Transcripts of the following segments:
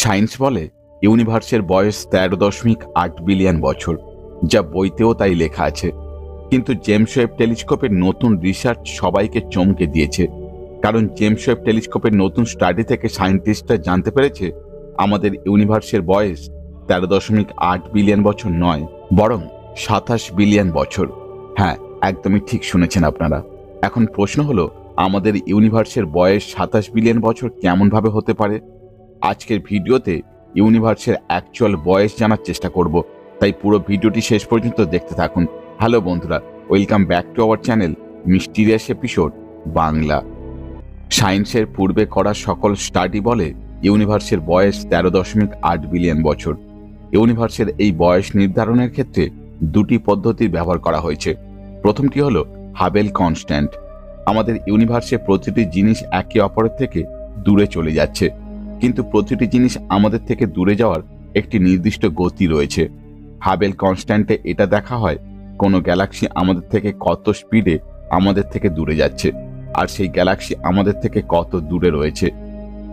Science বলে ইউনিভার্সের বয়স 13.8 বিলিয়ন বছর, যা বইতেও তাই লেখা আছে। কিন্তু জেমস ওয়েব টেলিস্কোপের নতুন রিসার্চ সবাইকে চমকে দিয়েছে। কারণ জেমস ওয়েব টেলিস্কোপের নতুন স্টাডি থেকে সায়েন্টিস্টরা জানতে পেরেছে আমাদের ইউনিভার্সের বয়স 13.8 বিলিয়ন বছর নয়, বরং 27 বিলিয়ন বছর। হ্যাঁ, একদমই ঠিক শুনেছেন আপনারা। এখন প্রশ্ন হলো, আমাদের ইউনিভার্সের বয়স 27 বিলিয়ন বছর কেমনভাবে হতে পারে? আজকের ভিডিওতে ইউনিভার্সের অ্যাকচুয়াল বয়স জানার চেষ্টা করব, তাই পুরো ভিডিওটি শেষ পর্যন্ত দেখতে থাকুন। হ্যালো বন্ধুরা, welcome back to our channel mysterious episode Bangla. সায়েন্সের পূর্বে করা সকল স্টাডি বলে ইউনিভার্সের বয়স 13.8 বিলিয়ন বছর। ইউনিভার্সের এই বয়স নির্ধারণের ক্ষেত্রে দুটি পদ্ধতির ব্যবহার করা হয়েছে। প্রথমটি হলো হাবেল কনস্ট্যান্ট। আমাদের ইউনিভার্সে প্রতিটি জিনিস একে অপরের থেকে দূরে চলে যাচ্ছে, কিন্তু প্রতিটি জিনিস আমাদের থেকে দূরে যাওয়ার একটি নির্দিষ্ট গতি রয়েছে। হাবেল কনস্ট্যান্টে এটা দেখা হয় কোনো গ্যালাক্সি আমাদের থেকে কত স্পিডে আমাদের থেকে দূরে যাচ্ছে, আর সেই গ্যালাক্সি আমাদের থেকে কত দূরে রয়েছে।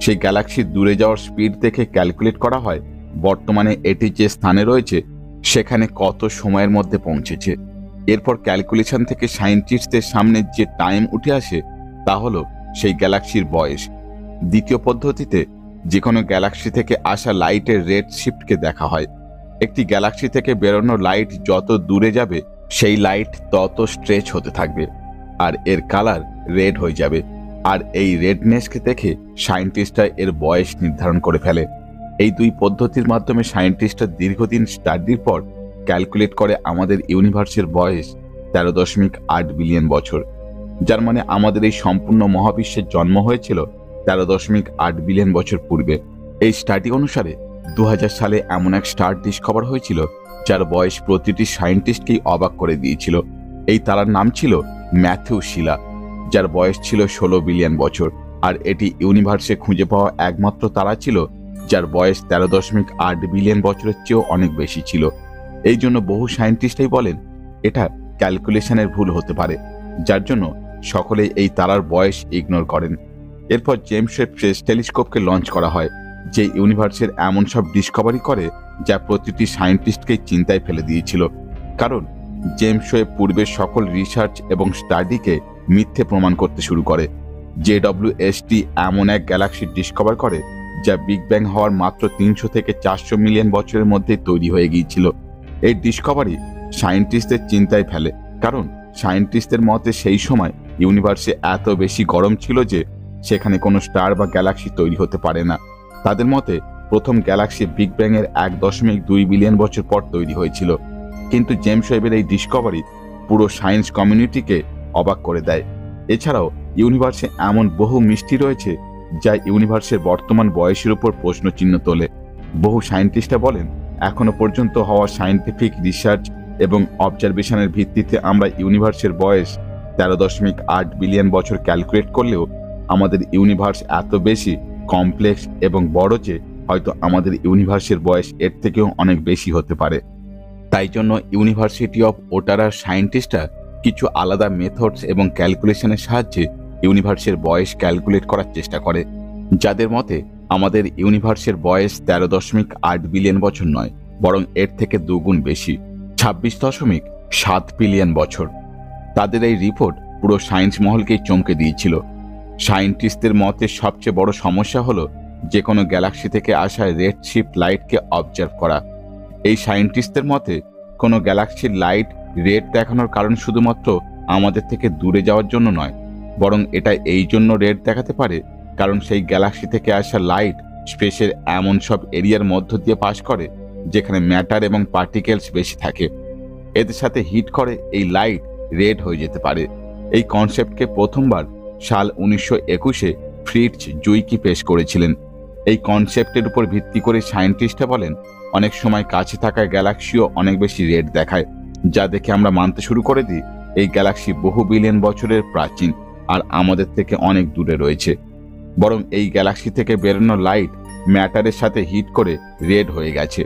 সেই গ্যালাক্সির দূরে যাওয়ার স্পিড দেখে ক্যালকুলেট করা হয় বর্তমানে এটি যে স্থানে রয়েছে সেখানে কত সময়ের মধ্যে পৌঁছেছে। এরপর ক্যালকুলেশন থেকে সায়েন্টিস্টদের সামনে যে টাইম উঠে আসে তা হলো সেই গ্যালাক্সির বয়স। দ্বিতীয় পদ্ধতিতে যে কোনো গ্যালাক্সি থেকে আসা লাইটের রেড শিফটকে দেখা হয়। একটি গ্যালাক্সি থেকে বেরোনো লাইট যত দূরে যাবে সেই লাইট তত স্ট্রেচ হতে থাকবে, আর এর কালার রেড হয়ে যাবে। আর এই রেডনেসকে দেখে সায়েন্টিস্টরা এর বয়স নির্ধারণ করে ফেলে। এই দুই পদ্ধতির মাধ্যমে সায়েন্টিস্টরা দীর্ঘদিন স্টাডির পর ক্যালকুলেট করে আমাদের ইউনিভার্সের বয়স 13.8 বিলিয়ন বছর, যার মানে আমাদের এই সম্পূর্ণ মহাবিশ্বের জন্ম হয়েছিল 13.8 বিলিয়ন বছর পূর্বে। এই স্টাডি অনুসারে 2000 সালে এমন এক স্টার ডিসকভার হয়েছিল যার বয়স প্রতিটি সায়েন্টিস্টকেই অবাক করে দিয়েছিল। এই তারার নাম ছিল ম্যাথিউ শিলা, যার বয়স ছিল 16 বিলিয়ন বছর। আর এটি ইউনিভার্সে খুঁজে পাওয়া একমাত্র তারা ছিল যার বয়স 13.8 বিলিয়ন বছরের চেয়েও অনেক বেশি ছিল। এই জন্য বহু সায়েন্টিস্টই বলেন এটা ক্যালকুলেশনের ভুল হতে পারে, যার জন্য সকলেই এই তারার বয়স ইগনোর করেন। এরপর জেমস ওয়েব টেলিস্কোপকে লঞ্চ করা হয়, যে ইউনিভার্সের এমন সব ডিসকভারি করে যা প্রতিটি সায়েন্টিস্টকে চিন্তায় ফেলে দিয়েছিল। কারণ জেমস ওয়েব পূর্বের সকল রিসার্চ এবং স্টাডিকে মিথ্যে প্রমাণ করতে শুরু করে। JWST এমন এক গ্যালাক্সি ডিসকভার করে যা বিগ ব্যাং হওয়ার মাত্র 300 থেকে 400 মিলিয়ন বছরের মধ্যে তৈরি হয়ে গিয়েছিল। এই ডিসকভারি সায়েন্টিস্টদের চিন্তায় ফেলে, কারণ সায়েন্টিস্টদের মতে সেই সময় ইউনিভার্সে এত বেশি গরম ছিল যে সেখানে কোনো স্টার বা গ্যালাক্সি তৈরি হতে পারে না। তাদের মতে প্রথম গ্যালাক্সি বিগ ব্যাং এর 1.2 বিলিয়ন বছর পর তৈরি হয়েছিল। কিন্তু জেমস ওয়েবের এই ডিসকভারি পুরো সায়েন্স কমিউনিটিকে অবাক করে দেয়। এছাড়াও ইউনিভার্সে এমন বহু মিস্ট্রি রয়েছে যা ইউনিভার্সের বর্তমান বয়সের উপর প্রশ্নচিহ্ন তোলে। বহু সায়েন্টিস্টরা বলেন এখনো পর্যন্ত হওয়া সায়েন্টিফিক রিসার্চ এবং অবজারভেশনের ভিত্তিতে আমরা ইউনিভার্সের বয়স 13.8 বিলিয়ন বছর ক্যালকুলেট করলেও আমাদের ইউনিভার্স এত বেশি কমপ্লেক্স এবং বড় যে হয়তো আমাদের ইউনিভার্সের বয়স এর থেকেও অনেক বেশি হতে পারে। তাই জন্য ইউনিভার্সিটি অফ ওটারার সায়েন্টিস্টরা কিছু আলাদা মেথডস এবং ক্যালকুলেশনের সাহায্যে ইউনিভার্সের বয়স ক্যালকুলেট করার চেষ্টা করে, যাদের মতে আমাদের ইউনিভার্সের বয়স 13.8 বিলিয়ন বছর নয়, বরং এর থেকে দুগুণ বেশি, 26.7 বিলিয়ন বছর। তাদের এই রিপোর্ট পুরো সায়েন্স মহলকেই চমকে দিয়েছিল। সায়েন্টিস্টদের মতে সবচেয়ে বড় সমস্যা হলো যে কোনো গ্যালাক্সি থেকে আসা রেড শিফট লাইটকে অবজার্ভ করা। এই সায়েন্টিস্টদের মতে কোনো গ্যালাক্সির লাইট রেড দেখানোর কারণ শুধুমাত্র আমাদের থেকে দূরে যাওয়ার জন্য নয়, বরং এটা এই জন্য রেড দেখাতে পারে কারণ সেই গ্যালাক্সি থেকে আসা লাইট স্পেসের এমন সব এরিয়ার মধ্য দিয়ে পাস করে যেখানে ম্যাটার এবং পার্টিকেলস বেশি থাকে। এদের সাথে হিট করে এই লাইট রেড হয়ে যেতে পারে। এই কনসেপ্টকে প্রথমবার সাল 1921-এ ফ্রিটজ জুইকি পেশ করেছিলেন। এই কনসেপ্টের উপর ভিত্তি করে সায়েন্টিস্টরা বলেন অনেক সময় কাছে থাকা গ্যালাক্সিও অনেক বেশি রেড দেখায়, যা দেখে আমরা মানতে শুরু করে দিই এই গ্যালাক্সি বহু বিলিয়ন বছরের প্রাচীন আর আমাদের থেকে অনেক দূরে রয়েছে। বরং এই গ্যালাক্সি থেকে বেরোনো লাইট ম্যাটারের সাথে হিট করে রেড হয়ে গেছে।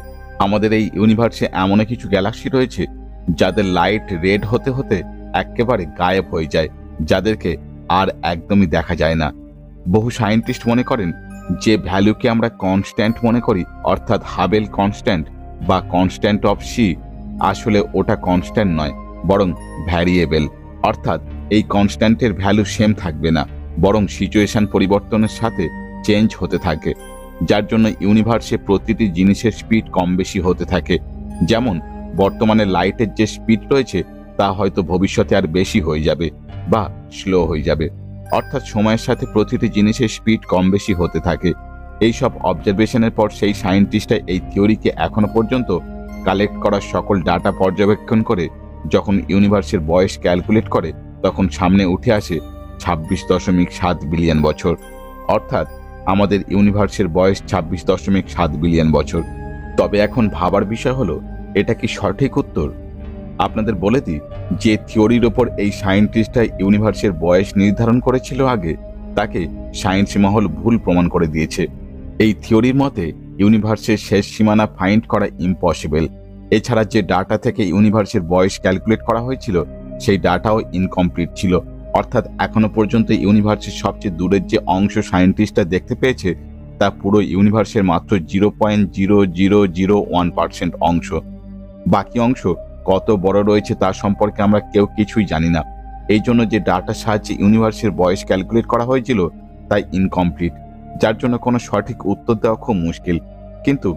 আমাদের এই ইউনিভার্সে এমন কিছু গ্যালাক্সি রয়েছে যাদের লাইট রেড হতে হতে একেবারে গায়েব হয়ে যায়, যাদেরকে আর একদমই দেখা যায় না। বহু সায়েন্টিস্ট মনে করেন যে ভ্যালুকে আমরা কনস্ট্যান্ট মনে করি, অর্থাৎ হাবেল কনস্ট্যান্ট বা কনস্ট্যান্ট অফ সি, আসলে ওটা কনস্ট্যান্ট নয়, বরং ভ্যারিয়েবল। অর্থাৎ এই কনস্ট্যান্টের ভ্যালু সেম থাকবে না, বরং সিচুয়েশন পরিবর্তনের সাথে চেঞ্জ হতে থাকে, যার জন্য ইউনিভার্সে প্রতিটি জিনিসের স্পিড কম বেশি হতে থাকে। যেমন বর্তমানে লাইটের যে স্পিড রয়েছে তা হয়তো ভবিষ্যতে আর বেশি হয়ে যাবে বা স্লো হয়ে যাবে। অর্থাৎ সময়ের সাথে প্রতিটি জিনিসের স্পিড কম বেশি হতে থাকে। এই সব অবজারভেশনের পর সেই সায়েন্টিস্টরা এই থিওরিকে এখনো পর্যন্ত কালেক্ট করা সকল ডাটা পর্যবেক্ষণ করে যখন ইউনিভার্সের বয়স ক্যালকুলেট করে, তখন সামনে উঠে আসে 26.7 বিলিয়ন বছর। অর্থাৎ আমাদের ইউনিভার্সের বয়স 26.7 বিলিয়ন বছর। তবে এখন ভাবার বিষয় হলো, এটা কি সঠিক উত্তর? আপনাদের বলে দিই, যে থিওরির ওপর এই সায়েন্টিস্টরা ইউনিভার্সের বয়স নির্ধারণ করেছিল আগে, তাকে সায়েন্স মহল ভুল প্রমাণ করে দিয়েছে। এই থিওরির মতে ইউনিভার্সের শেষ সীমানা ফাইন্ড করা ইম্পসিবল। এছাড়া যে ডাটা থেকে ইউনিভার্সের বয়স ক্যালকুলেট করা হয়েছিল সেই ডাটাও ইনকমপ্লিট ছিল। অর্থাৎ এখনো পর্যন্ত ইউনিভার্সের সবচেয়ে দূরের যে অংশ সায়েন্টিস্টরা দেখতে পেয়েছে তা পুরো ইউনিভার্সের মাত্র 0.0001% অংশ। বাকি অংশ কত বড় রয়েছে তা সম্পর্কে আমরা কেউ কিছুই জানি না। এই জন্য যে ডাটার সাহায্যে ইউনিভার্সের বয়স ক্যালকুলেট করা হয়েছিল তাই ইনকমপ্লিট, যার জন্য কোনো সঠিক উত্তর দেওয়া খুব মুশকিল। কিন্তু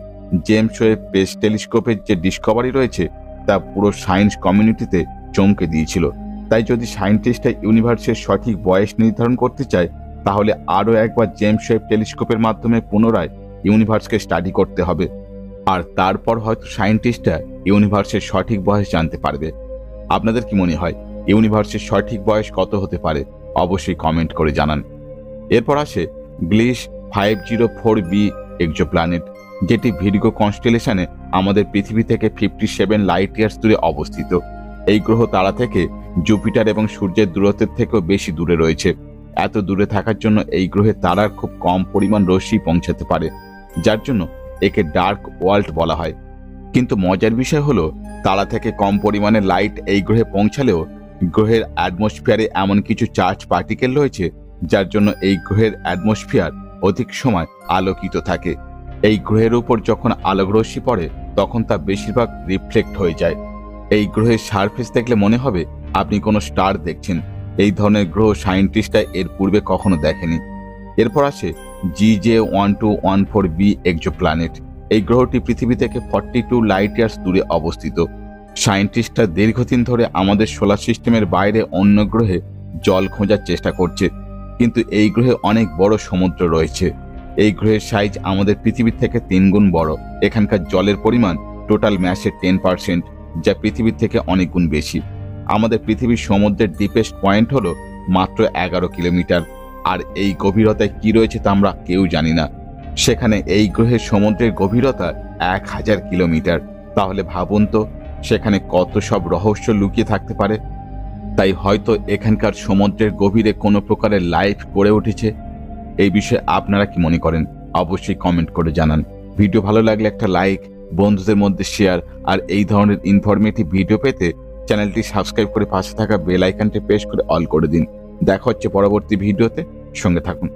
জেমস ওয়েব স্পেস টেলিস্কোপের যে ডিসকভারি রয়েছে তা পুরো সায়েন্স কমিউনিটিতে চমকে দিয়েছিল। তাই যদি সায়েন্টিস্টরা ইউনিভার্সের সঠিক বয়স নির্ধারণ করতে চায়, তাহলে আরও একবার জেমস ওয়েব টেলিস্কোপের মাধ্যমে পুনরায় ইউনিভার্সকে স্টাডি করতে হবে। আর তারপর হয়তো সায়েন্টিস্টরা ইউনিভার্সের সঠিক বয়স জানতে পারবে। আপনাদের কি মনে হয় ইউনিভার্সের সঠিক বয়স কত হতে পারে? অবশ্যই কমেন্ট করে জানান। এরপর আসে গ্লিশ 504b এক্সোপ্ল্যানেট, যেটি ভির্গো কনস্টেলেশনে আমাদের পৃথিবী থেকে 57 লাইট ইয়ার্স দূরে অবস্থিত। এই গ্রহ তারা থেকে জুপিটার এবং সূর্যের দূরত্বের থেকেও বেশি দূরে রয়েছে। এত দূরে থাকার জন্য এই গ্রহে তারার খুব কম পরিমাণ রশ্মি পৌঁছাতে পারে, যার জন্য একে ডার্ক ওয়ার্ল্ড বলা হয়। কিন্তু মজার বিষয় হলো, তারা থেকে কম পরিমাণে লাইট এই গ্রহে পৌঁছালেও গ্রহের অ্যাটমসফিয়ারে এমন কিছু চার্জ পার্টিকেল রয়েছে যার জন্য এই গ্রহের অ্যাটমসফিয়ার অধিক সময় আলোকিত থাকে। এই গ্রহের উপর যখন আলোকরশ্মি পড়ে তখন তা বেশিরভাগ রিফ্লেক্ট হয়ে যায়। এই গ্রহের সারফেস দেখলে মনে হবে আপনি কোনো স্টার দেখছেন। এই ধরনের গ্রহ সায়েন্টিস্টরা এর পূর্বে কখনো দেখেনি। এরপর আসে GJ1214b এক্সোপ্ল্যানেট। এই গ্রহটি পৃথিবী থেকে 42 লাইট ইয়ার্স দূরে অবস্থিত। সায়েন্টিস্টরা দীর্ঘদিন ধরে আমাদের সোলার সিস্টেমের বাইরে অন্য গ্রহে জল খোঁজার চেষ্টা করছে, কিন্তু এই গ্রহে অনেক বড় সমুদ্র রয়েছে। এই গ্রহের সাইজ আমাদের পৃথিবীর থেকে 3 গুণ বড়। এখানকার জলের পরিমাণ টোটাল ম্যাসের 10%, যা পৃথিবীর থেকে অনেক গুণ বেশি। আমাদের পৃথিবীর সমুদ্রের ডিপেস্ট পয়েন্ট হলো মাত্র 11 কিলোমিটার, আর এই গভীরতায় কি রয়েছে তা আমরা কেউ জানি না। সেখানে এই গ্রহের সমুদ্রের গভীরতা 1000 কিলোমিটার। তাহলে ভাবুন তো সেখানে কত সব রহস্য লুকিয়ে থাকতে পারে। তাই হয়তো এখানকার সমুদ্রের গভীরে কোনো প্রকারের লাইফ গড়ে উঠেছে। এই বিষয়ে আপনারা কি মনে করেন? অবশ্যই কমেন্ট করে জানান। ভিডিও ভালো লাগলে একটা লাইক, বন্ধুদের মধ্যে শেয়ার, আর এই ধরনের ইনফরমেটিভ ভিডিও পেতে চ্যানেলটি সাবস্ক্রাইব করে পাশে থাকা বেল আইকনটি প্রেস করে অল করে দিন। দেখা হচ্ছে পরবর্তী ভিডিওতে, সঙ্গে থাকুন।